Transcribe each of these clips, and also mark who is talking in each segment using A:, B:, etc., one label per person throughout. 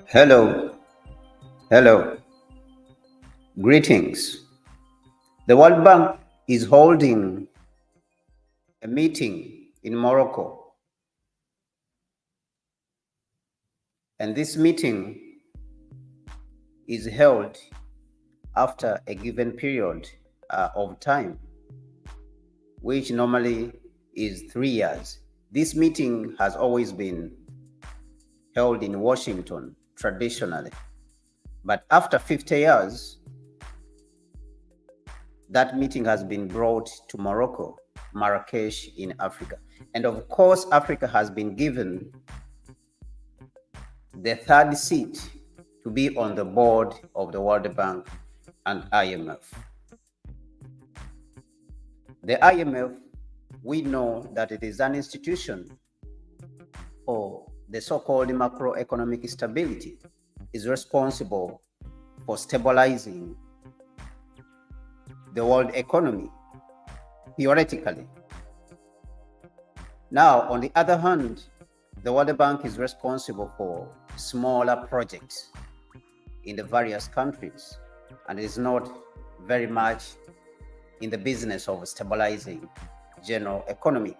A: Hello, hello, greetings. The World Bank is holding a meeting in Morocco, and this meeting is held after a given period of time, which normally is 3 years. This meeting has always been held in Washington traditionally, but after 50 years, that meeting has been brought to Morocco, Marrakesh in Africa. And of course, Africa has been given the third seat to be on the board of the World Bank and IMF. The IMF, we know that it is an institution for the so-called macroeconomic stability, is responsible for stabilizing the world economy, theoretically. Now, on the other hand, the World Bank is responsible for smaller projects in the various countries and is not very much in the business of stabilizing general economy.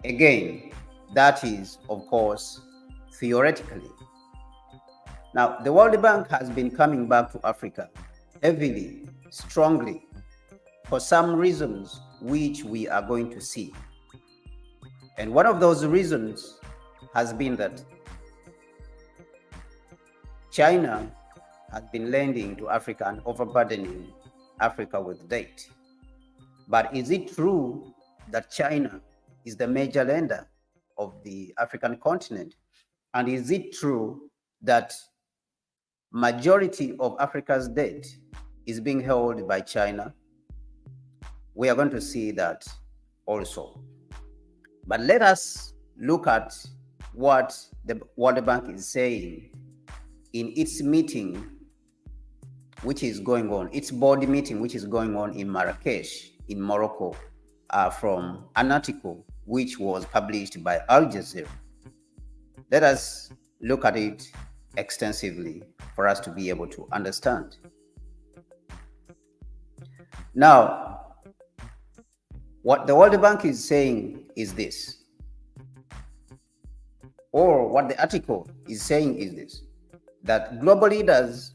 A: Again, that is, of course, theoretically. Now, the World Bank has been coming back to Africa heavily, strongly, for some reasons which we are going to see. And one of those reasons has been that China has been lending to Africa and overburdening Africa with debt. But is it true that China is the major lender of the African continent? And is it true that majority of Africa's debt is being held by China? We are going to see that also. But let us look at what the World Bank is saying in its meeting, which is going on, its board meeting, which is going on in Marrakesh, in Morocco, from an article which was published by Al Jazeera. Let us look at it extensively for us to be able to understand. Now, what the World Bank is saying is this, or what the article is saying is this, that global leaders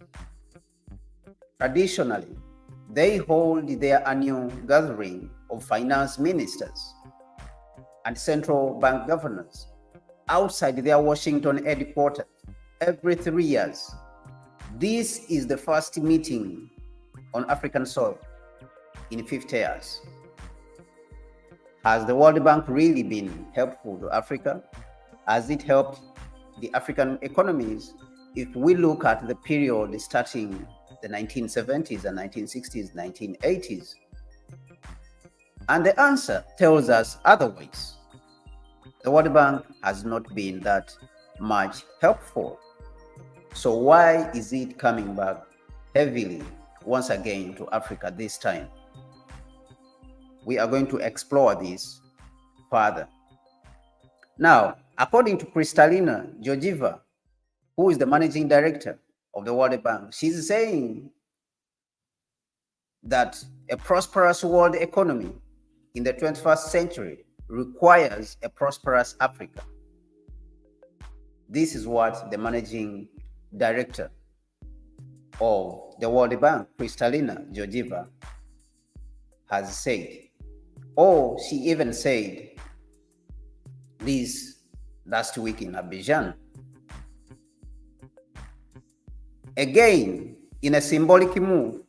A: traditionally, they hold their annual gathering of finance ministers and central bank governors outside their Washington headquarters every 3 years. This is the first meeting on African soil in 50 years. Has the World Bank really been helpful to Africa? Has it helped the African economies? If we look at the period starting the 1970s and 1960s, 1980s, and the answer tells us otherwise. The World Bank has not been that much helpful. So why is it coming back heavily once again to Africa this time? We are going to explore this further. Now, according to Kristalina Georgieva, who is the managing director of the World Bank, she's saying that a prosperous world economy in the 21st century requires a prosperous Africa. This is what the managing director of the World Bank, Kristalina Georgieva, has said. Or she even said this last week in Abidjan. Again, in a symbolic move,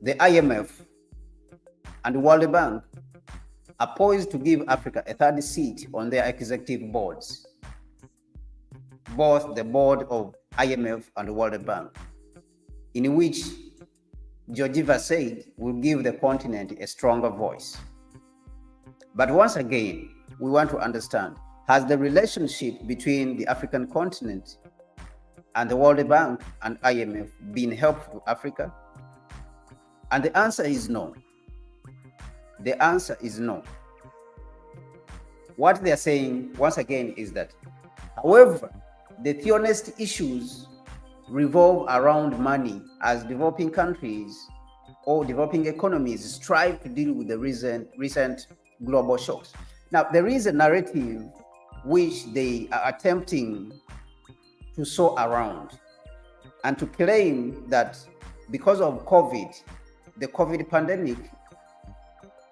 A: the IMF and the World Bank are poised to give Africa a third seat on their executive boards, both the board of IMF and the World Bank, in which Georgieva said will give the continent a stronger voice. But once again, we want to understand, has the relationship between the African continent and the World Bank and IMF been helpful to Africa? And the answer is no. The answer is no. What they are saying, once again, is that, however, the theonist issues revolve around money as developing countries or developing economies strive to deal with the recent global shocks. Now, there is a narrative which they are attempting to sow around and to claim that because of COVID, the COVID pandemic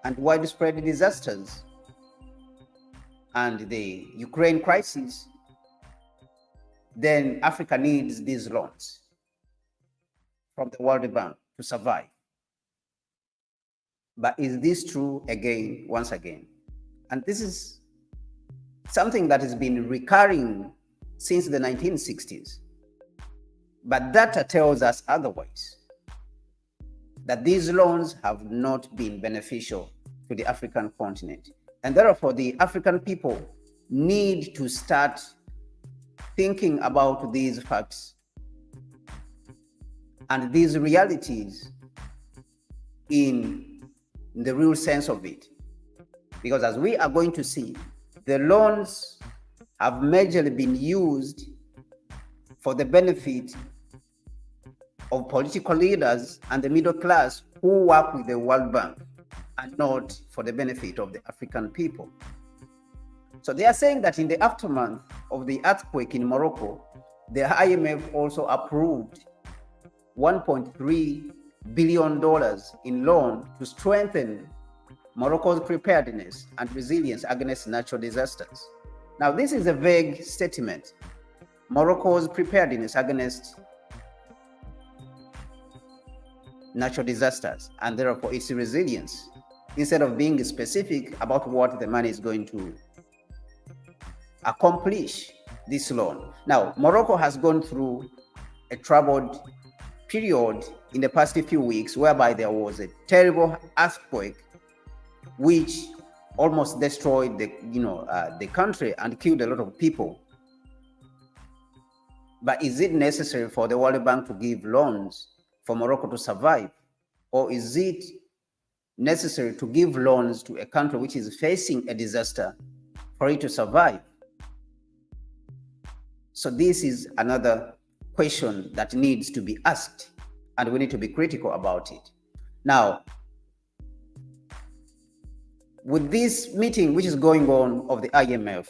A: and widespread disasters and the Ukraine crisis, then Africa needs these loans from the World Bank to survive. But is this true again, once again? And this is something that has been recurring since the 1960s. But data tells us otherwise, that these loans have not been beneficial to the African continent. And therefore, the African people need to start thinking about these facts and these realities in the real sense of it. Because as we are going to see, the loans have majorly been used for the benefit of political leaders and the middle class who work with the World Bank, and not for the benefit of the African people. So they are saying that in the aftermath of the earthquake in Morocco, the IMF also approved $1.3 billion in loan to strengthen Morocco's preparedness and resilience against natural disasters. Now, this is a vague statement. Morocco's preparedness against natural disasters and therefore its resilience, instead of being specific about what the money is going to accomplish this loan. Now, Morocco has gone through a troubled period in the past few weeks, whereby there was a terrible earthquake which almost destroyed the country and killed a lot of people. But is it necessary for the World Bank to give loans for Morocco to survive? Or is it necessary to give loans to a country which is facing a disaster for it to survive? So this is another question that needs to be asked, and we need to be critical about it. Now, with this meeting which is going on of the IMF,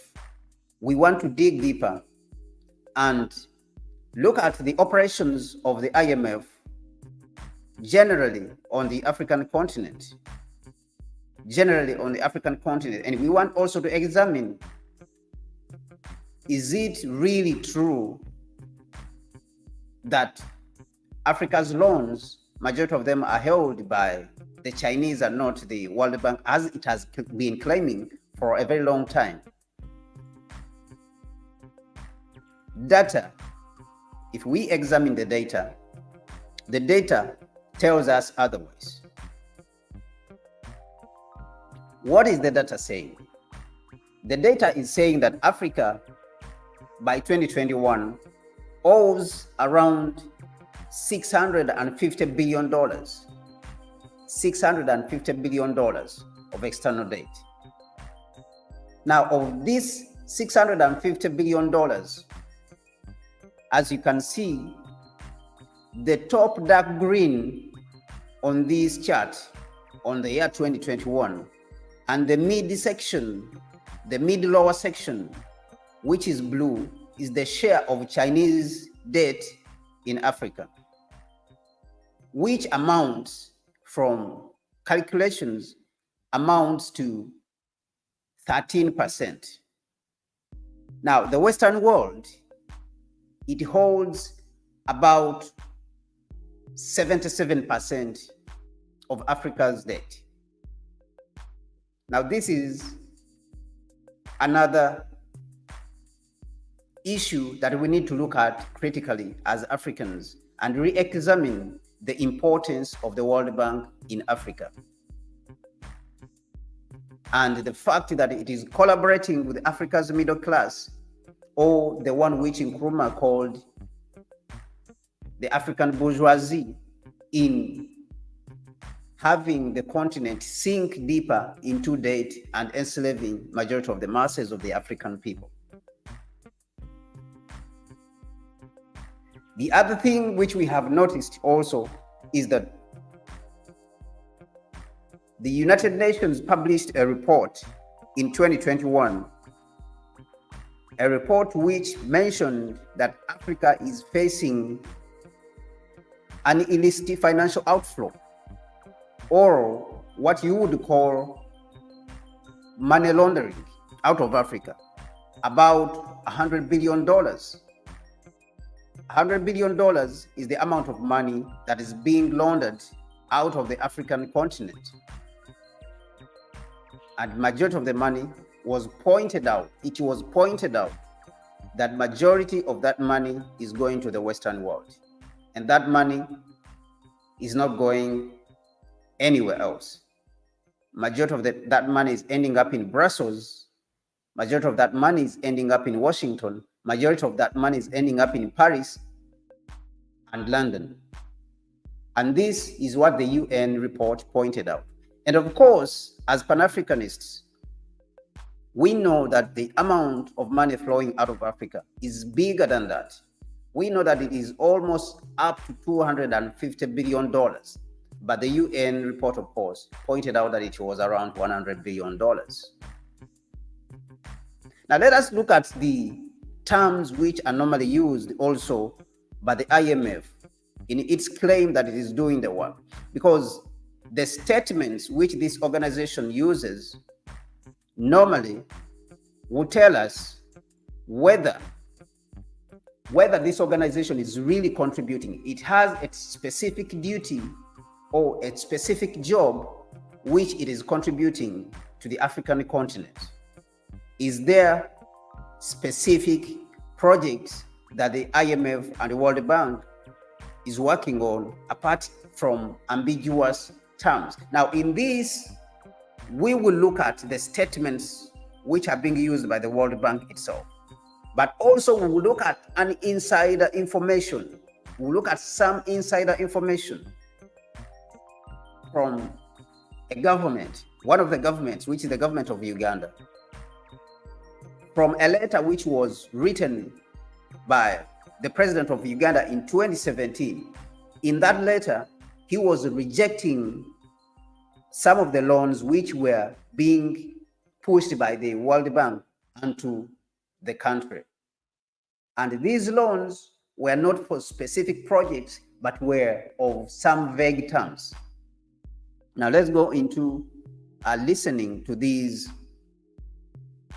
A: we want to dig deeper and look at the operations of the IMF generally on the African continent. And we want also to examine, is it really true that Africa's loans, majority of them are held by the Chinese and not the World Bank, as it has been claiming for a very long time? Data, if we examine the data tells us otherwise. What is the data saying? The data is saying that Africa by 2021 owes around $650 billion. $650 billion of external debt. Now, of this $650 billion, as you can see, the top dark green on this chart on the year 2021, and the mid lower section, which is blue, is the share of Chinese debt in Africa, which amounts, from calculations, amounts to 13%. Now, the Western world, it holds about 77% of Africa's debt. Now, this is another issue that we need to look at critically as Africans and re-examine the importance of the World Bank in Africa, and the fact that it is collaborating with Africa's middle class, or the one which Nkrumah called the African bourgeoisie, in having the continent sink deeper into debt and enslaving majority of the masses of the African people. The other thing which we have noticed also is that the United Nations published a report in 2021, a report which mentioned that Africa is facing an illicit financial outflow, or what you would call money laundering out of Africa, about $100 billion. $100 billion is the amount of money that is being laundered out of the African continent. And majority of the money was pointed out, that majority of that money is going to the Western world. And that money is not going anywhere else. Majority of that money is ending up in Brussels. Majority of that money is ending up in Washington. Majority of that money is ending up in Paris and London. And this is what the UN report pointed out. And of course, as Pan-Africanists, we know that the amount of money flowing out of Africa is bigger than that. We know that it is almost up to $250 billion. But the UN report, of course, pointed out that it was around $100 billion. Now, let us look at the terms which are normally used also by the IMF in its claim that it is doing the work. Because the statements which this organization uses normally will tell us whether this organization is really contributing. It has a specific duty or a specific job which it is contributing to the African continent. Is there specific projects that the IMF and the World Bank is working on apart from ambiguous terms? Now, in this, we will look at the statements which are being used by the World Bank itself, but also we will look at an insider information. We'll look at some insider information from a government, one of the governments, which is the government of Uganda, from a letter which was written by the president of Uganda in 2017. In that letter, he was rejecting some of the loans which were being pushed by the World Bank onto the country. And these loans were not for specific projects, but were of some vague terms. Now let's go into listening to these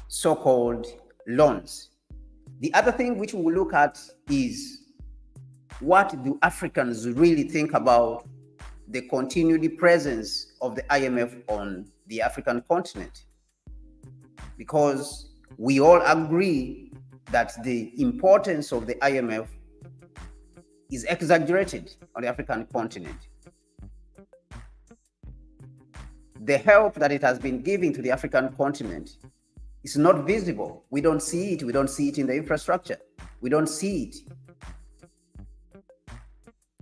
A: so-called loans. The other thing which we will look at is, what do Africans really think about the continued presence of the IMF on the African continent? Because we all agree that the importance of the IMF is exaggerated on the African continent. The help that it has been giving to the African continent is not visible. We don't see it. We don't see it in the infrastructure. We don't see it.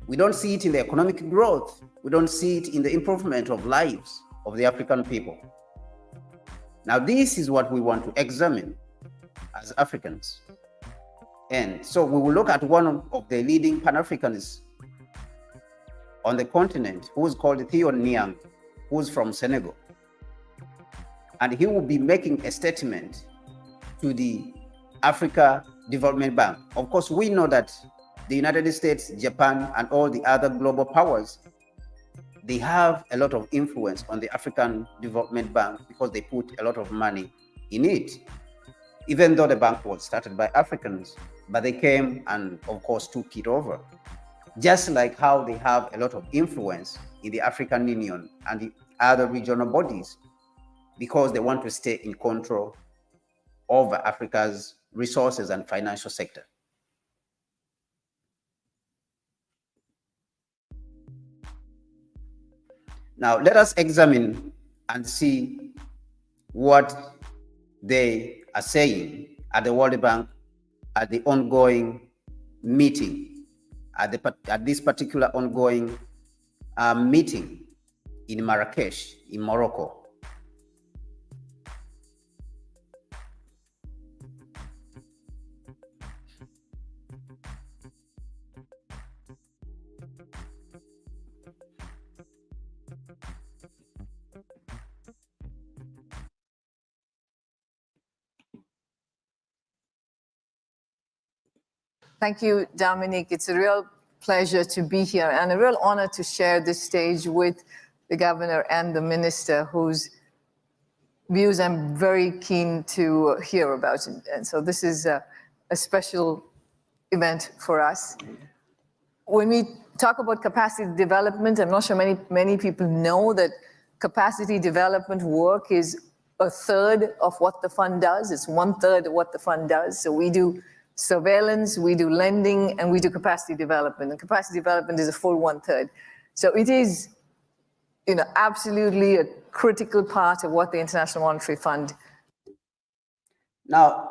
A: We don't see it in the economic growth. We don't see it in the improvement of lives of the African people. Now, this is what we want to examine as Africans. And so we will look at one of the leading Pan-Africanists on the continent, who is called Theo Niang, who's from Senegal. And he will be making a statement to the Africa Development Bank. Of course, we know that the United States, Japan, and all the other global powers, they have a lot of influence on the African Development Bank because they put a lot of money in it. Even though the bank was started by Africans, but they came and, of course, took it over. Just like how they have a lot of influence in the African Union and the other regional bodies, because they want to stay in control over Africa's resources and financial sector. Now, let us examine and see what they are saying at the World Bank at the ongoing meeting, at this particular ongoing meeting in Marrakesh, in Morocco.
B: Thank you, Dominique. It's a real pleasure to be here and a real honor to share this stage with the governor and the minister whose views I'm very keen to hear about. And so this is a special event for us. When we talk about capacity development, I'm not sure many people know that capacity development work is a third of what the fund does. It's 1/3 of what the fund does. So we do surveillance, we do lending, and we do capacity development. And capacity development is a full 1/3. So it is, absolutely a critical part of what the International Monetary Fund.
A: Now,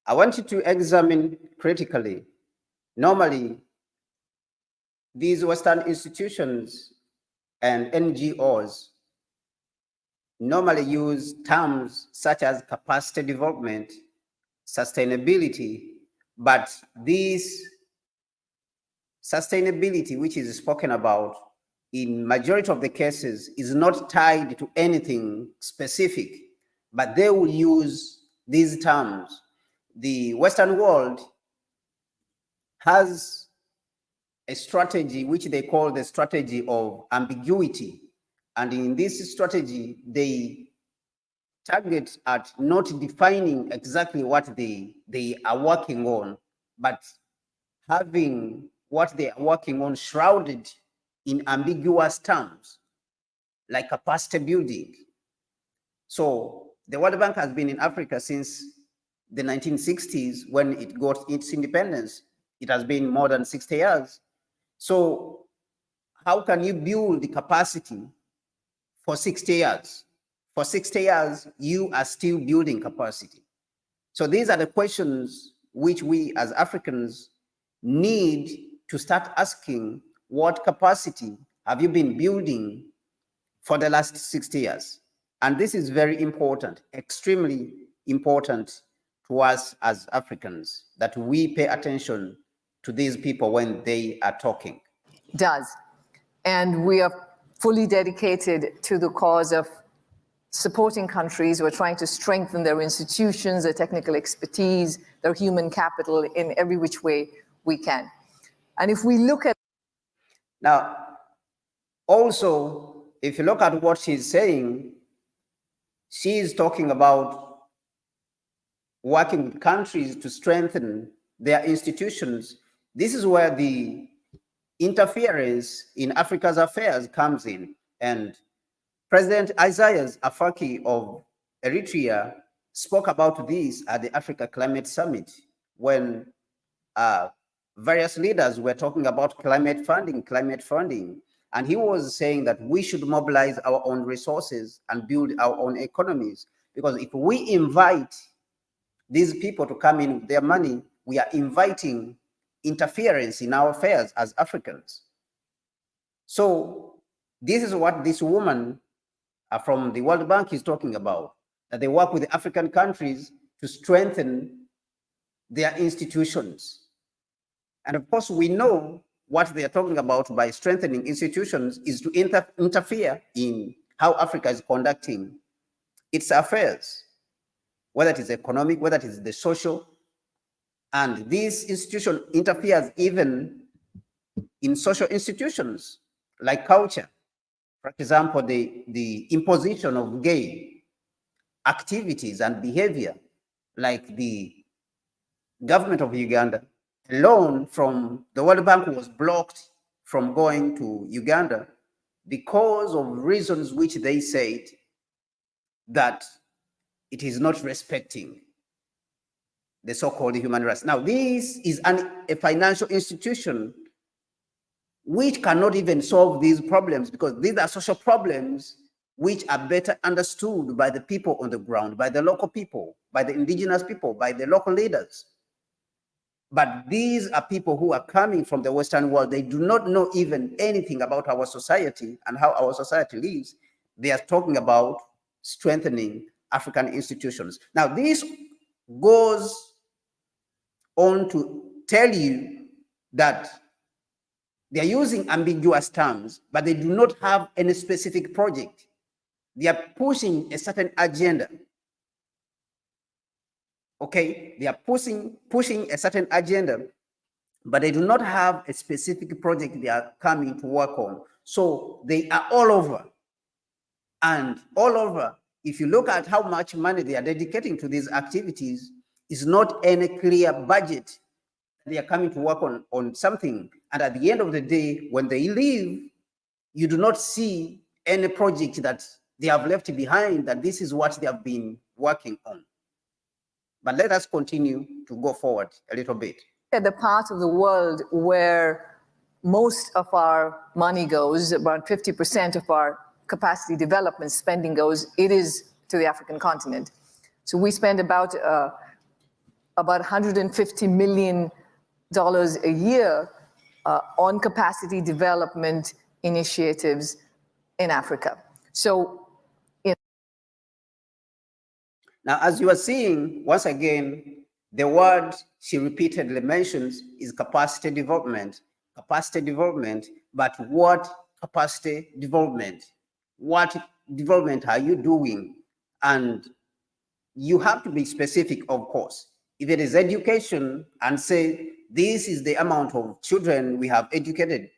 A: I want you to examine critically. Normally, these Western institutions and NGOs normally use terms such as capacity development, sustainability, but this sustainability, which is spoken about in majority of the cases, is not tied to anything specific, but they will use these terms. The Western world has a strategy which they call the strategy of ambiguity. And in this strategy, they target at not defining exactly what they are working on, but having what they are working on shrouded in ambiguous terms, like capacity building. So the World Bank has been in Africa since the 1960s when it got its independence. It has been more than 60 years. So how can you build the capacity for 60 years? For 60 years, you are still building capacity. So these are the questions which we as Africans need to start asking. What capacity have you been building for the last 60 years? And this is very important, extremely important to us as Africans, that we pay attention to these people when they are talking.
B: Does. And we are fully dedicated to the cause of supporting countries who are trying to strengthen their institutions, their technical expertise, their human capital in every which way we can. And if we look at...
A: Now, also, if you look at what she's saying, she is talking about working with countries to strengthen their institutions. This is where the interference in Africa's affairs comes in. And President Isaias Afwerki of Eritrea spoke about this at the Africa Climate Summit when various leaders were talking about climate funding. And he was saying that we should mobilize our own resources and build our own economies. Because if we invite these people to come in with their money, we are inviting interference in our affairs as Africans. So this is what this woman from the World Bank is talking about, that they work with the African countries to strengthen their institutions. And of course, we know what they are talking about by strengthening institutions is to interfere in how Africa is conducting its affairs, whether it is economic, whether it is the social. And this institution interferes even in social institutions like culture. For example, the imposition of gay activities and behavior, like the government of Uganda, a loan from the World Bank was blocked from going to Uganda because of reasons which they said that it is not respecting the so-called human rights. Now, this is a financial institution which cannot even solve these problems, because these are social problems which are better understood by the people on the ground, by the local people, by the indigenous people, by the local leaders. But these are people who are coming from the Western world. They do not know even anything about our society and how our society lives. They are talking about strengthening African institutions. Now, this goes on to tell you that they are using ambiguous terms, but they do not have any specific project. They are pushing a certain agenda. Okay, they are pushing a certain agenda, but they do not have a specific project they are coming to work on. So they are all over. And all over, if you look at how much money they are dedicating to these activities, is not any clear budget. They are coming to work on something. And at the end of the day, when they leave, you do not see any project that they have left behind, that this is what they have been working on. But let us continue to go forward a little bit.
B: At the part of the world where most of our money goes, about 50% of our capacity development spending goes, it is to the African continent. So we spend about $150 million a year on capacity development initiatives in Africa. So,
A: now, as you are seeing, once again, the word she repeatedly mentions is capacity development. Capacity development, but what capacity development? What development are you doing? And you have to be specific, of course. If it is education, and say, this is the amount of children we have educated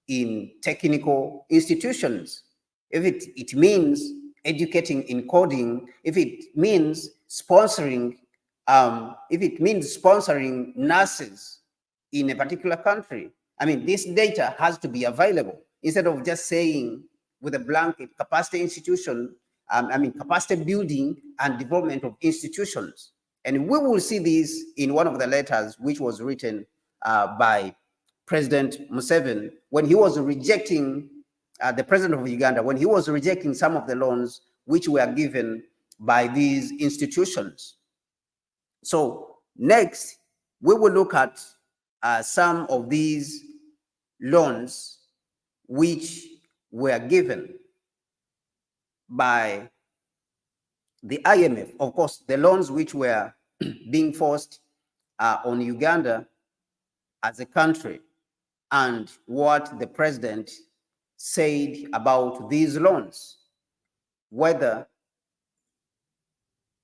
A: in technical institutions. If it means educating in coding, if it means sponsoring nurses in a particular country, I mean, this data has to be available instead of just saying with a blanket capacity institution, capacity building and development of institutions. And we will see this in one of the letters which was written by President Museveni when he was rejecting, the president of Uganda, when he was rejecting some of the loans which were given by these institutions. So next, we will look at some of these loans which were given by the IMF. Of course, the loans which were being forced on Uganda as a country, and what the president said about these loans, whether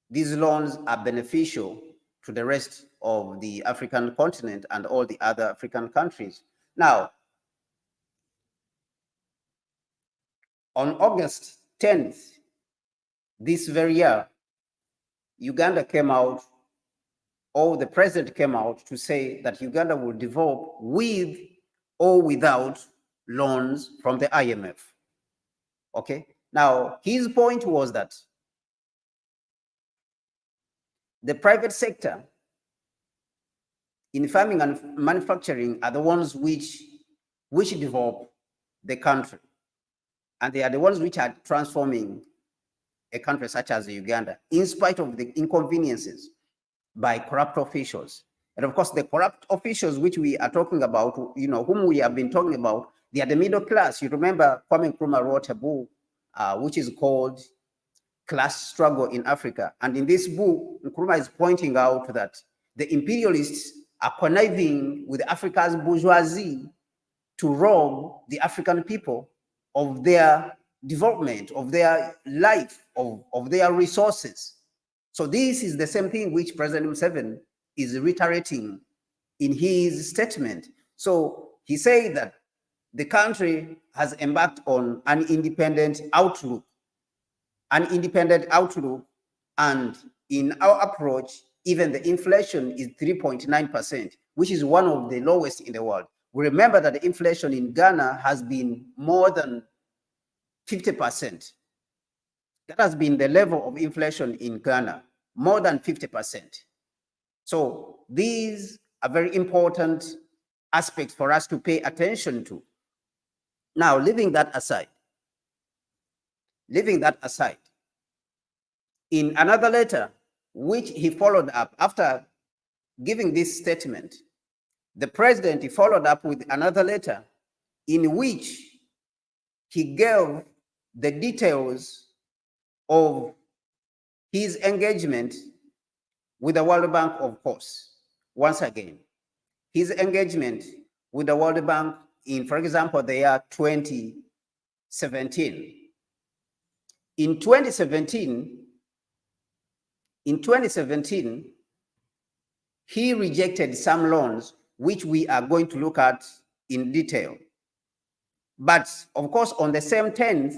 A: these loans are beneficial to the rest of the African continent and all the other African countries. Now, on August 10th, this very year, Uganda came out, or the president came out to say that Uganda will develop with or without loans from the IMF. Okay. Now, his point was that the private sector in farming and manufacturing are the ones which develop the country. And they are the ones which are transforming a country such as Uganda, in spite of the inconveniences by corrupt officials. And of course, the corrupt officials which we are talking about, whom we have been talking about, they are the middle class. You remember Kwame Nkrumah wrote a book which is called Class Struggle in Africa. And in this book, Nkrumah is pointing out that the imperialists are conniving with Africa's bourgeoisie to rob the African people of their development, of their life, of their resources. So this is the same thing which President Museveni is reiterating in his statement. So he said that the country has embarked on an independent outlook, and in our approach, even the inflation is 3.9%, which is one of the lowest in the world. We remember that the inflation in Ghana has been more than 50%. That has been the level of inflation in Ghana, more than 50%. So these are very important aspects for us to pay attention to. Now, leaving that aside, in another letter, which he followed up after giving this statement, the president, he followed up with another letter in which he gave the details of his engagement with the World Bank, of course. Once again, his engagement with the World Bank in, for example, the year 2017. In 2017, he rejected some loans which we are going to look at in detail. But of course, on the same 10th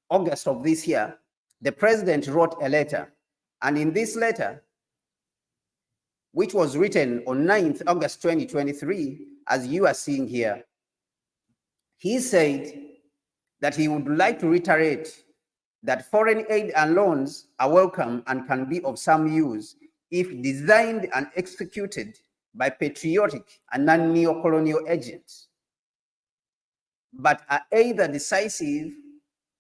A: August of this year, the president wrote a letter. And in this letter, which was written on 9th August 2023, as you are seeing here, he said that he would like to reiterate that foreign aid and loans are welcome and can be of some use if designed and executed by patriotic and non-neo-colonial agents, but are either decisive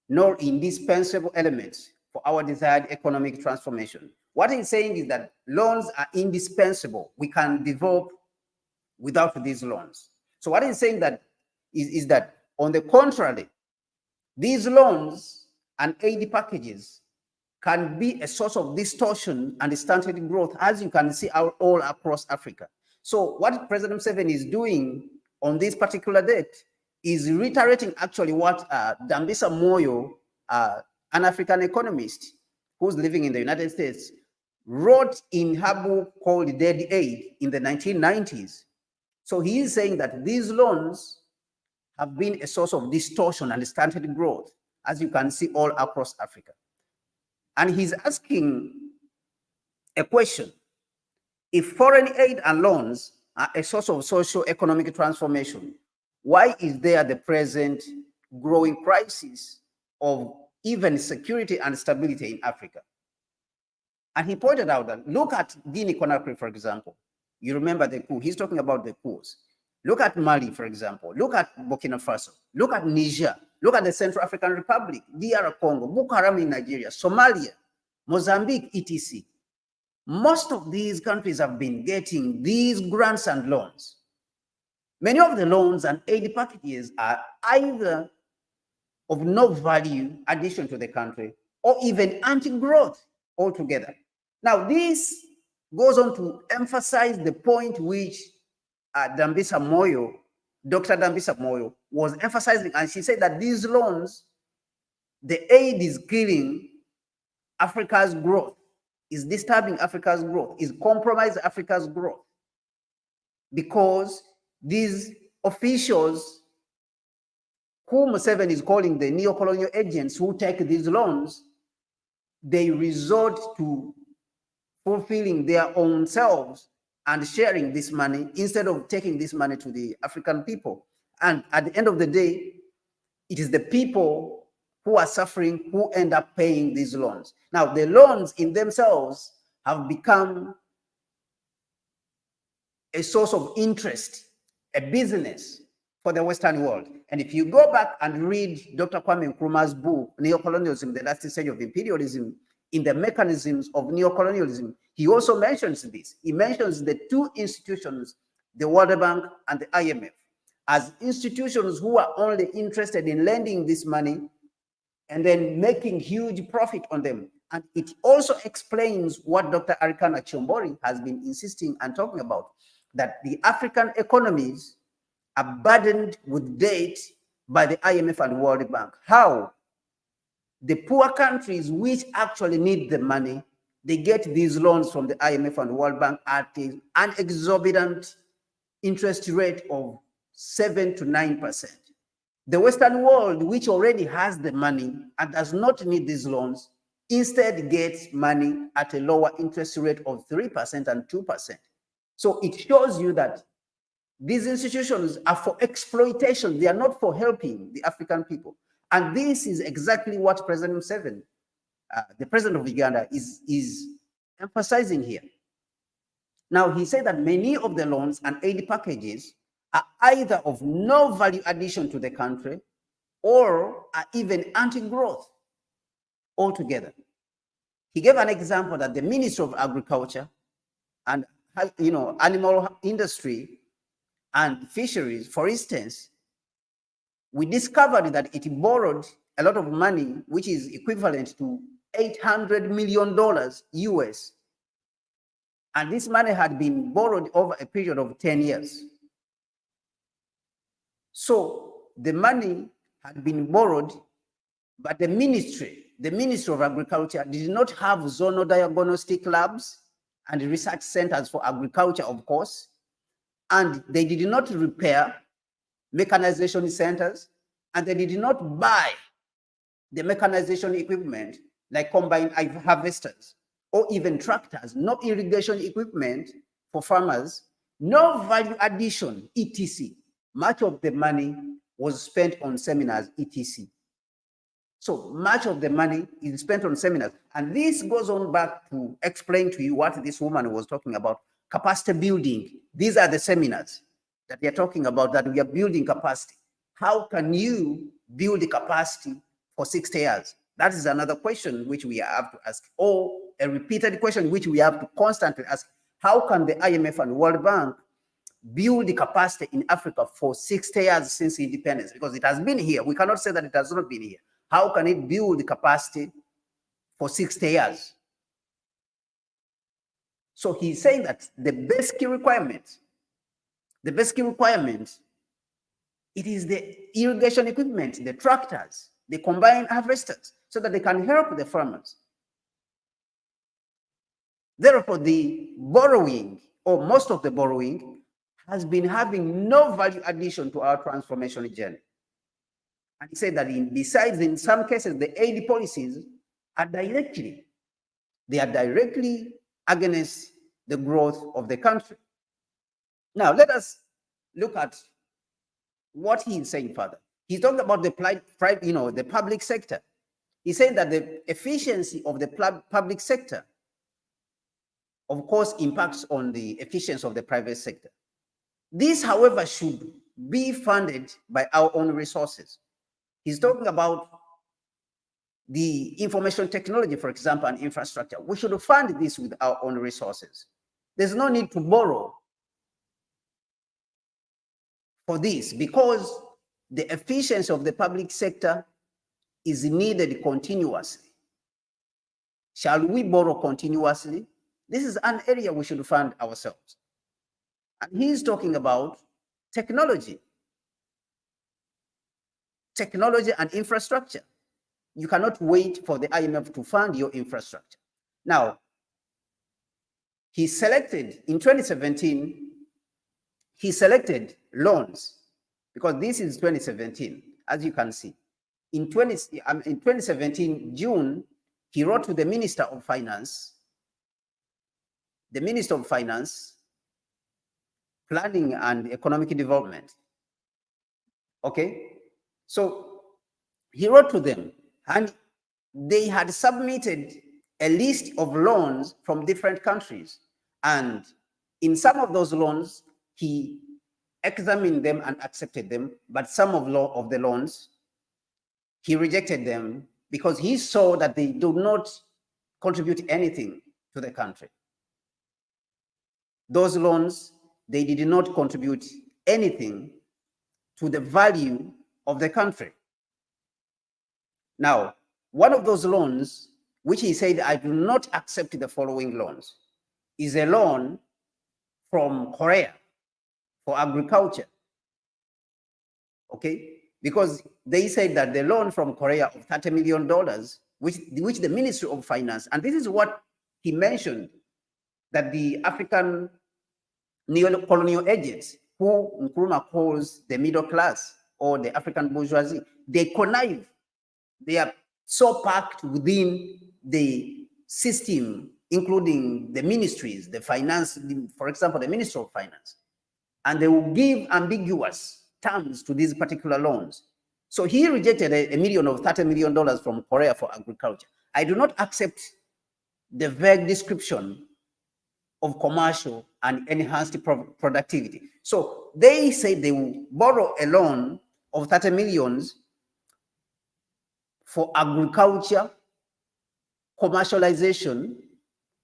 A: nor indispensable elements for our desired economic transformation. What he's saying is that loans are indispensable. We can develop without these loans. So what he's saying that is that, on the contrary, these loans and aid packages can be a source of distortion and stunted growth, as you can see all across Africa. So what President Museveni is doing on this particular date is reiterating actually what Dambisa Moyo, an African economist who's living in the United States, wrote in her book called Dead Aid in the 1990s. So he is saying that these loans have been a source of distortion and stunted growth, as you can see all across Africa. And he's asking a question: if foreign aid and loans are a source of socio-economic transformation, why is there the present growing crisis of even security and stability in Africa? And he pointed out that, look at Guinea-Conakry, for example. You remember the coup. He's talking about the coups. Look at Mali, for example. Look at Burkina Faso. Look at Niger. Look at the Central African Republic, DR Congo, Boko Haram in Nigeria, Somalia, Mozambique, etc. Most of these countries have been getting these grants and loans. Many of the loans and aid packages are either of no value addition to the country or even anti-growth altogether. Now, this goes on to emphasize the point which Dambisa Moyo, Dr. Dambisa Moyo, was emphasizing, and she said that these loans, the aid is killing Africa's growth, is disturbing Africa's growth, is compromising Africa's growth, because these officials who Museveni is calling the neo-colonial agents who take these loans, they resort to fulfilling their own selves and sharing this money instead of taking this money to the African people. And at the end of the day, it is the people who are suffering who end up paying these loans. Now, the loans in themselves have become a source of interest, a business for the Western world. And if you go back and read Dr. Kwame Nkrumah's book, Neocolonialism, the Last Stage of Imperialism, in the mechanisms of neocolonialism, he also mentions this. He mentions the two institutions, the World Bank and the IMF, as institutions who are only interested in lending this money and then making huge profit on them. And it also explains what Dr. Arikana Chombori has been insisting and talking about, that the African economies are burdened with debt by the IMF and World Bank. How? The poor countries which actually need the money, they get these loans from the IMF and World Bank at an exorbitant interest rate of 7 to 9%. The Western world, which already has the money and does not need these loans, instead gets money at a lower interest rate of 3% and 2%. So it shows you that these institutions are for exploitation. They are not for helping the African people. And this is exactly what President Museveni, the president of Uganda, is emphasizing here. Now, he said that many of the loans and aid packages are either of no value addition to the country or are even anti-growth altogether. He gave an example that the Ministry of Agriculture and animal industry and fisheries, for instance, we discovered that it borrowed a lot of money, which is equivalent to $800 million US. And this money had been borrowed over a period of 10 years. So the money had been borrowed, but the Ministry of Agriculture did not have zonal diagnostic labs and research centers for agriculture, of course, and they did not repair mechanization centers, and they did not buy the mechanization equipment like combine harvesters or even tractors, no irrigation equipment for farmers, no value addition, etc. Much of the money was spent on seminars, etc. So much of the money is spent on seminars. And this goes on back to explain to you what this woman was talking about, capacity building. These are the seminars that we are talking about, that we are building capacity. How can you build the capacity for 60 years? That is another question which we have to ask, or a repeated question which we have to constantly ask. How can the IMF and World Bank build the capacity in Africa for 60 years since independence? Because it has been here. We cannot say that it has not been here. How can it build the capacity for 60 years? So he's saying that the basic requirement, it is the irrigation equipment, the tractors, the combined harvesters, so that they can help the farmers. Therefore, the borrowing, or most of the borrowing, has been having no value addition to our transformation journey. And he said that besides, in some cases, the aid policies are directly against the growth of the country. Now, let us look at what he is saying further. He's talking about the public sector. He's saying that the efficiency of the public sector, of course, impacts on the efficiency of the private sector. This, however, should be funded by our own resources. He's talking about the information technology, for example, and infrastructure. We should fund this with our own resources. There's no need to borrow for this, because the efficiency of the public sector is needed continuously. Shall we borrow continuously? This is an area we should fund ourselves. And he's talking about technology and infrastructure. You cannot wait for the IMF to fund your infrastructure. Now, he selected, in 2017, he selected loans, because this is 2017, as you can see. In 2017, June, he wrote to the Minister of Finance, Planning and Economic Development. Okay? So he wrote to them, and they had submitted a list of loans from different countries. And in some of those loans, he examined them and accepted them, but some of the loans, he rejected them because he saw that they do not contribute anything to the country. Those loans, they did not contribute anything to the value of the country. Now, one of those loans, which he said, I do not accept the following loans, is a loan from Korea for agriculture. Okay? Because they said that the loan from Korea of $30 million, which the Ministry of Finance, and this is what he mentioned, that the African neo-colonial agents, who Nkrumah calls the middle class or the African bourgeoisie, they connive. They are so packed within the system, including the ministries, the finance, for example, the Ministry of Finance, and they will give ambiguous terms to these particular loans. So he rejected a million of $30 million from Korea for agriculture. I do not accept the vague description of commercial and enhanced productivity. So they say they will borrow a loan of 30 millions for agriculture, commercialization,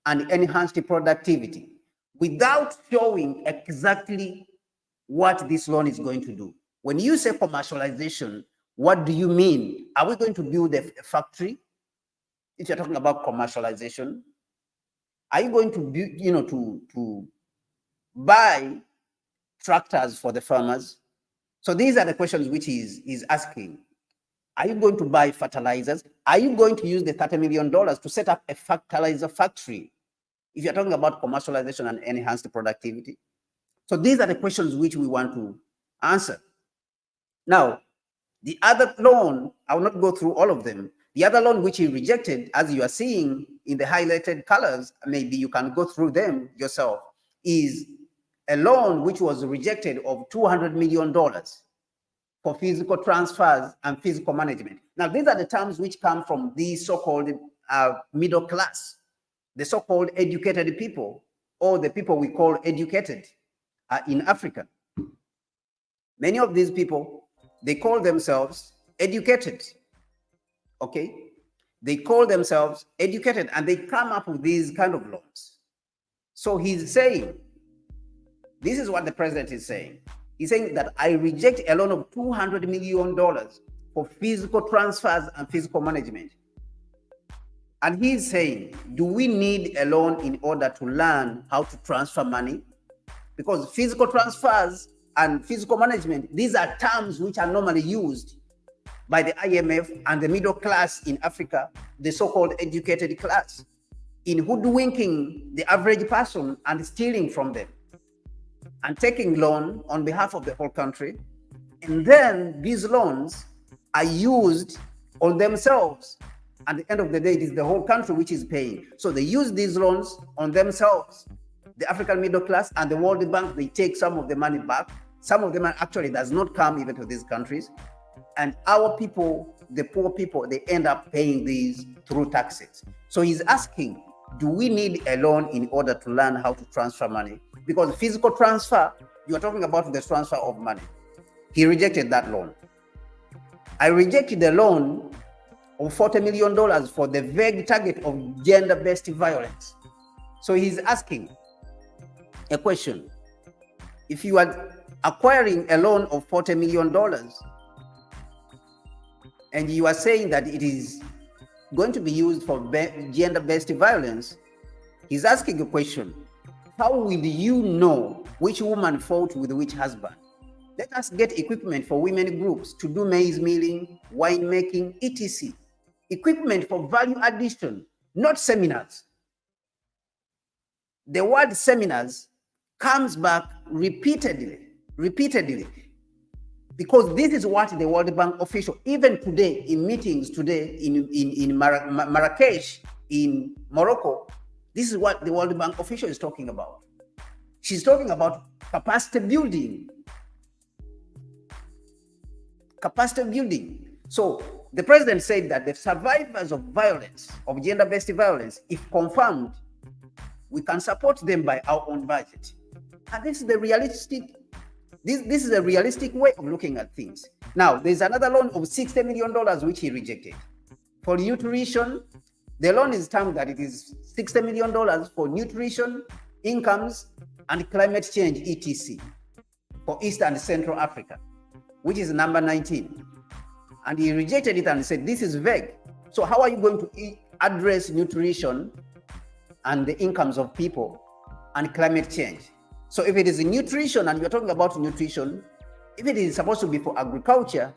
A: and enhanced productivity, without showing exactly what this loan is going to do. When you say commercialization, what do you mean? Are we going to build a factory? If you're talking about commercialization, are you going to build, to buy tractors for the farmers? So these are the questions which he's asking. Are you going to buy fertilizers? Are you going to use the $30 million to set up a fertilizer factory if you're talking about commercialization and enhanced productivity. So these are the questions which we want to answer. Now, the other loan, I will not go through all of them. The other loan which he rejected, as you are seeing in the highlighted colors, maybe you can go through them yourself, is a loan which was rejected of $200 million for physical transfers and physical management. Now, these are the terms which come from the so-called middle class, the so-called educated people, or the people we call educated in Africa. Many of these people, they call themselves educated, okay? They call themselves educated, and they come up with these kind of loans. So he's saying, this is what the president is saying. He's saying that I reject a loan of $200 million for physical transfers and physical management. And he's saying, do we need a loan in order to learn how to transfer money? Because physical transfers and physical management, these are terms which are normally used by the IMF and the middle class in Africa, the so-called educated class, in hoodwinking the average person and stealing from them and taking loan on behalf of the whole country. And then these loans are used on themselves. At the end of the day, it is the whole country which is paying. So they use these loans on themselves. The African middle class and the World Bank, they take some of the money back. Some of them actually does not come even to these countries. And our people, the poor people, they end up paying these through taxes. So he's asking, do we need a loan in order to learn how to transfer money? Because physical transfer, you are talking about the transfer of money. He rejected that loan. I rejected the loan of $40 million for the vague target of gender-based violence. So he's asking a question. If you are acquiring a loan of $40 million and you are saying that it is going to be used for gender-based violence, he's asking a question. How will you know which woman fought with which husband? Let us get equipment for women groups to do maize milling, wine making, etc. Equipment for value addition, not seminars. The word seminars comes back repeatedly, because this is what the World Bank official, even today in meetings today in Marrakesh, in Morocco, this is what the World Bank official is talking about. She's talking about capacity building. Capacity building. So the president said that the survivors of violence, of gender-based violence, if confirmed, we can support them by our own budget. And this is the realistic, this is a realistic way of looking at things. Now, there's another loan of $60 million which he rejected. For nutrition, the loan is termed that it is $60 million for nutrition, incomes, and climate change, etc. for East and Central Africa, which is number 19. And he rejected it and said, this is vague. So how are you going to address nutrition and the incomes of people and climate change? So if it is nutrition, and we're talking about nutrition, if it is supposed to be for agriculture,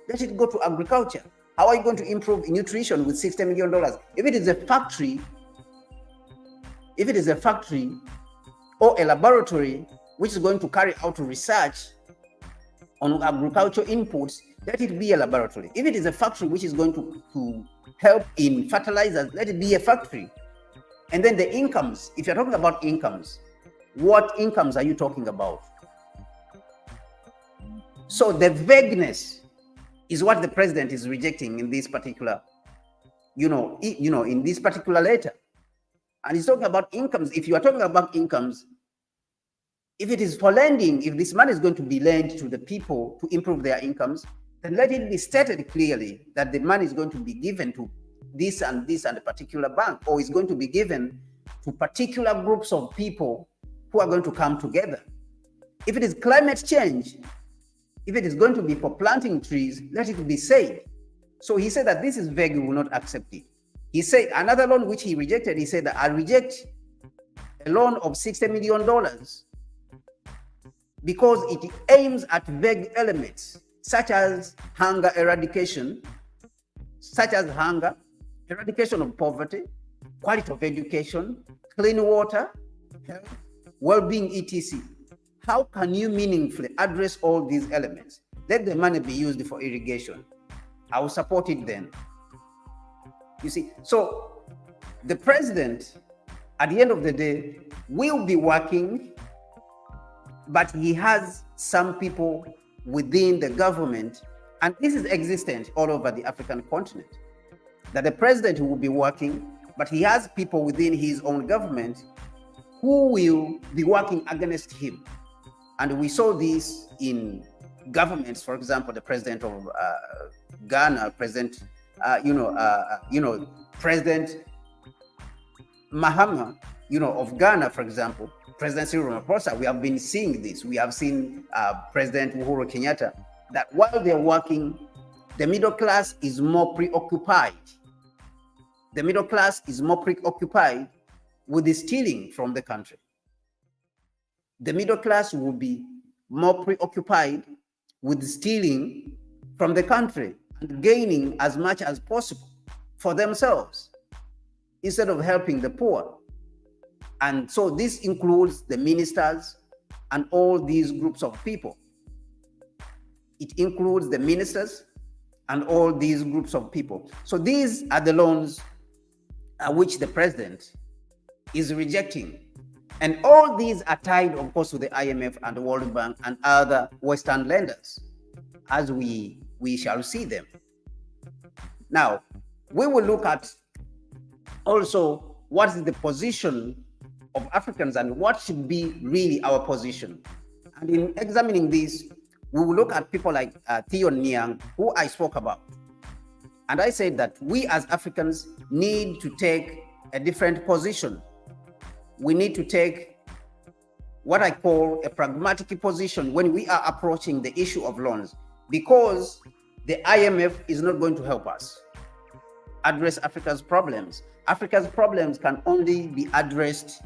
A: let it go to agriculture. How are you going to improve nutrition with $60 million? If it is a factory or a laboratory which is going to carry out research on agricultural inputs, let it be a laboratory. If it is a factory which is going to help in fertilizers, let it be a factory. And then the incomes, if you're talking about incomes, what incomes are you talking about? So the vagueness is what the president is rejecting in this particular, in this particular letter. And he's talking about incomes. If you are talking about incomes, if it is for lending, if this money is going to be lent to the people to improve their incomes, then let it be stated clearly that the money is going to be given to this and a particular bank, or is going to be given to particular groups of people who are going to come together. If it is climate change, if it is going to be for planting trees, let it be said. So he said that this is vague, we will not accept it. He said another loan which he rejected, he said that I reject a loan of $60 million because it aims at vague elements such as hunger eradication, eradication of poverty, quality of education, clean water, health, well-being, etc. How can you meaningfully address all these elements? Let the money be used for irrigation. I will support it then. You see, so the president, at the end of the day, will be working, but he has some people within the government, and this is existent all over the African continent, that the president will be working, but he has people within his own government who will be working against him. And we saw this in governments, for example, the president of Ghana, President Mahama, of Ghana, for example, President Cyril Ramaphosa. We have been seeing this. We have seen President Uhuru Kenyatta, that while they're working, the middle class is more preoccupied. The middle class is more preoccupied with the stealing from the country. The middle class will be more preoccupied with stealing from the country and gaining as much as possible for themselves instead of helping the poor. And so this includes the ministers and all these groups of people. It includes the ministers and all these groups of people. So these are the loans which the president is rejecting. And all these are tied, of course, to the IMF and the World Bank and other Western lenders, as we shall see them. Now, we will look at also what is the position of Africans and what should be really our position. And in examining this, we will look at people like Theo Niang, who I spoke about. And I said that we as Africans need to take a different position. We need to take what I call a pragmatic position when we are approaching the issue of loans, because the IMF is not going to help us address Africa's problems. Africa's problems can only be addressed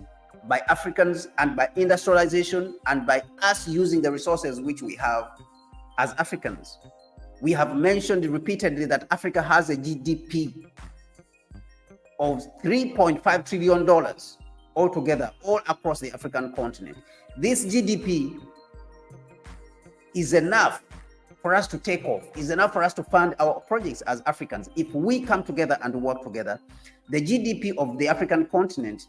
A: by Africans and by industrialization and by us using the resources which we have as Africans. We have mentioned repeatedly that Africa has a GDP of $3.5 trillion altogether, all across the African continent. This GDP is enough for us to take off, is enough for us to fund our projects as Africans. If we come together and work together, the GDP of the African continent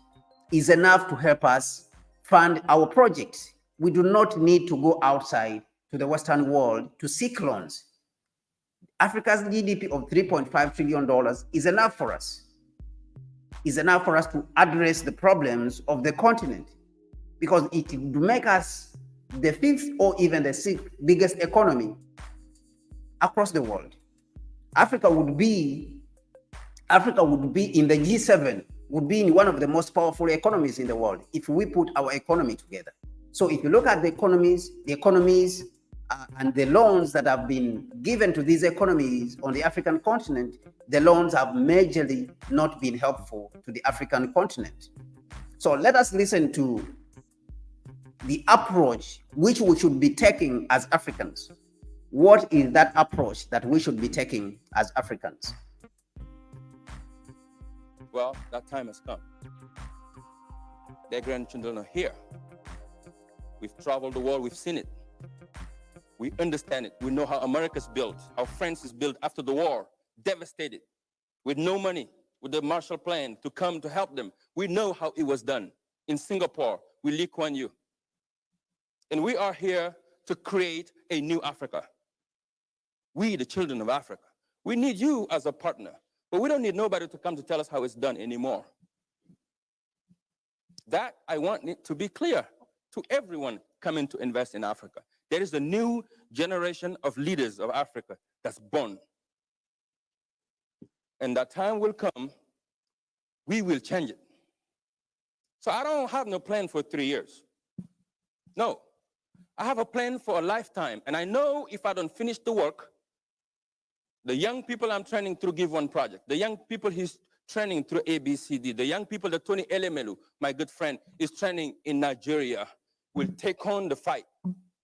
A: is enough to help us fund our projects. We do not need to go outside to the Western world to seek loans. Africa's GDP of $3.5 trillion is enough for us. Is enough for us to address the problems of the continent, because it would make us the fifth or even the sixth biggest economy across the world. Africa would be in the G7, would be in one of the most powerful economies in the world if we put our economy together. So if you look at the economies and the loans that have been given to these economies on the African continent, the loans have majorly not been helpful to the African continent. So let us listen to the approach which we should be taking as Africans. What is that approach that we should be taking as Africans?
C: Well, that time has come. Their grandchildren are here. We've traveled the world, we've seen it. We understand it. We know how America's built, how France is built after the war, devastated, with no money, with the Marshall Plan to come to help them. We know how it was done in Singapore with Lee Kuan Yew. And we are here to create a new Africa. We, the children of Africa. We need you as a partner, but we don't need nobody to come to tell us how it's done anymore. That I want it to be clear to everyone coming to invest in Africa. There is a new generation of leaders of Africa that's born. And that time will come, we will change it. So I don't have no plan for 3 years. No, I have a plan for a lifetime. And I know if I don't finish the work, the young people I'm training through Give One Project, the young people he's training through ABCD, the young people that Tony Elemelu, my good friend, is training in Nigeria, will take on the fight.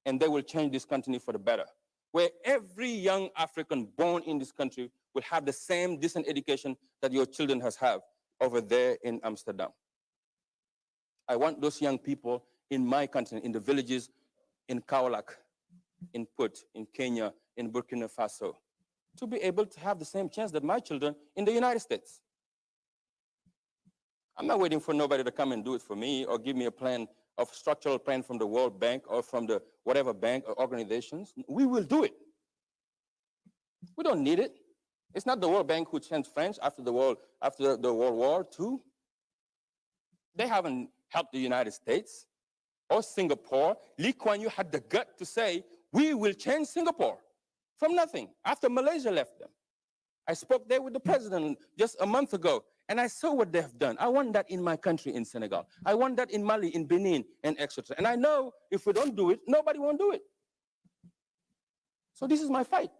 C: And they will change this country for the better, where every young African born in this country will have the same decent education that your children have over there in Amsterdam. I want those young people in my continent, in the villages, in Kaolack, in Put, in Kenya, in Burkina Faso, to be able to have the same chance that my children in the United States. I'm not waiting for nobody to come and do it for me or give me a plan of structural plan from the World Bank or from the whatever bank or organizations. We will do it. We don't need it. It's not the World Bank who changed French after the World War II. They haven't helped the United States or Singapore. Lee Kuan Yew had the gut to say, we will change Singapore from nothing after Malaysia left them. I spoke there with the president just a month ago, and I saw what they have done. I want that in my country, in Senegal. I want that in Mali, in Benin, and etc. And I know if we don't do it, nobody won't do it. So this is my fight.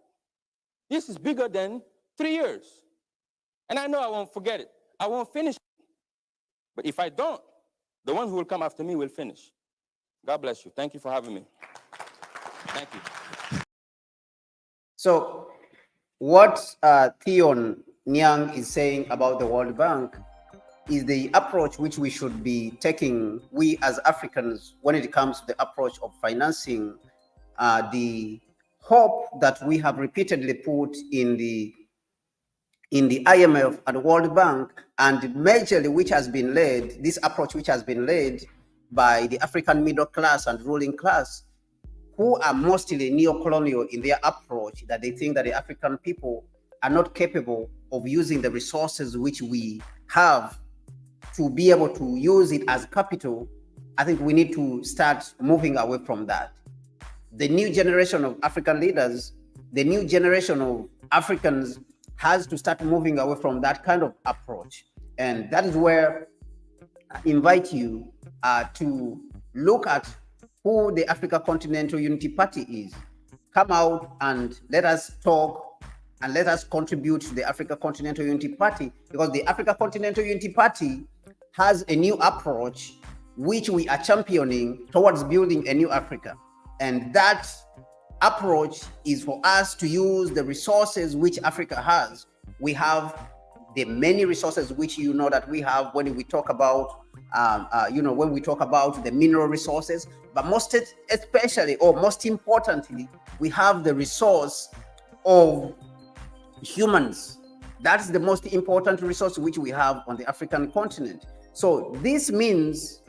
C: This is bigger than 3 years. And I know I won't forget it. I won't finish it. But if I don't, the one who will come after me will finish. God bless you. Thank you for having me. Thank you.
A: So what Theon Nyang is saying about the World Bank is the approach which we should be taking, we as Africans, when it comes to the approach of financing the hope that we have repeatedly put in the IMF and the World Bank, and majorly which has been led, this approach which has been led by the African middle class and ruling class, who are mostly neo-colonial in their approach, that they think that the African people are not capable of using the resources which we have to be able to use it as capital. I think we need to start moving away from that. The new generation of African leaders, the new generation of Africans has to start moving away from that kind of approach. And that is where I invite you to look at who the Africa Continental Unity Party is. Come out and let us talk and let us contribute to the Africa Continental Unity Party, because the Africa Continental Unity Party has a new approach which we are championing towards building a new Africa. And that approach is for us to use the resources which Africa has. We have the many resources which you know that we have when we talk about when we talk about the mineral resources, but most especially, or most importantly, we have the resource of humans. That's the most important resource which we have on the African continent. So this means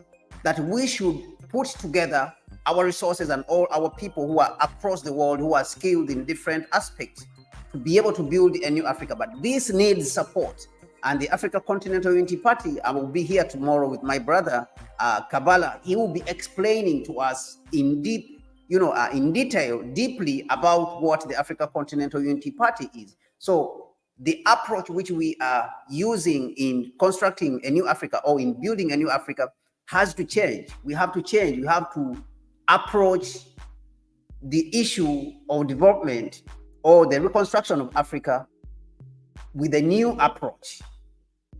A: that we should put together our resources and all our people who are across the world, who are skilled in different aspects, to be able to build a new Africa. But this needs support. And the Africa Continental Unity Party, I will be here tomorrow with my brother, Kabbalah. He will be explaining to us in detail, deeply about what the Africa Continental Unity Party is. So the approach which we are using in constructing a new Africa or in building a new Africa has to change. We have to change. We have to approach the issue of development or the reconstruction of Africa with a new approach.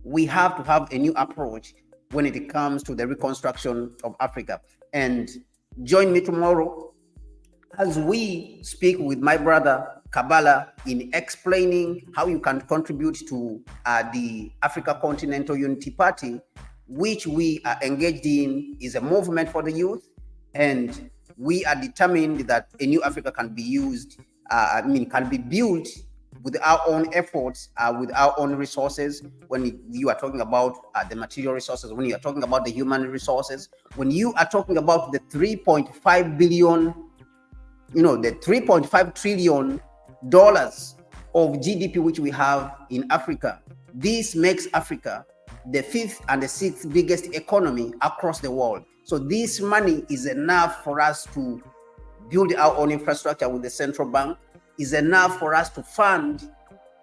A: We have to have a new approach when it comes to the reconstruction of Africa. And join me tomorrow as we speak with my brother Kabbalah in explaining how you can contribute to the Africa Continental Unity Party, which we are engaged in is a movement for the youth. And we are determined that a new Africa can be can be built with our own efforts, with our own resources. When you are talking about the material resources, when you are talking about the human resources, when you are talking about the 3.5 billion, the 3.5 trillion dollars of GDP which we have in Africa, this makes Africa the 5th and the 6th biggest economy across the world. So this money is enough for us to build our own infrastructure with the central bank, is enough for us to fund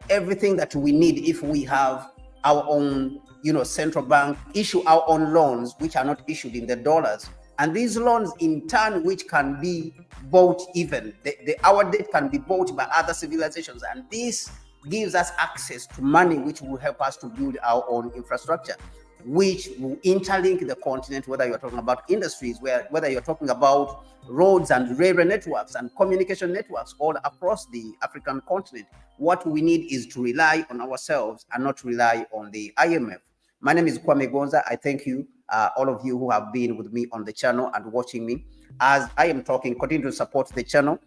A: everything that we need if we have our own, central bank, issue our own loans, which are not issued in the dollars. And these loans in turn, which can be bought even, our debt can be bought by other civilizations. And this gives us access to money, which will help us to build our own infrastructure, which will interlink the continent, whether you're talking about industries, whether you're talking about roads and railway networks and communication networks all across the African continent. What we need is to rely on ourselves and not rely on the IMF. My name is Kwame Gonza. I thank you. all of you who have been with me on the channel and watching me. As I am talking, continue to support the channel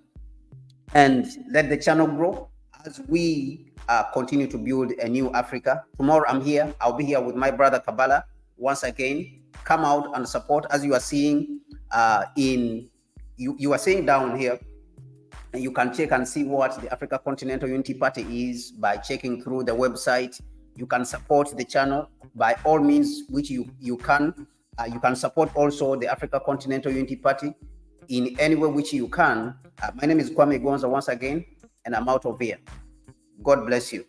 A: and let the channel grow as we continue to build a new Africa. Tomorrow I'm here. I'll be here with my brother Kabbalah once again. Come out and support. As you are seeing you are seeing down here, and you can check and see what the Africa Continental Unity Party is by checking through the website. You can support the channel by all means which you can. You can support also the Africa Continental Unity Party in any way which you can. My name is Kwame Gonza once again, and I'm out of here. God bless you.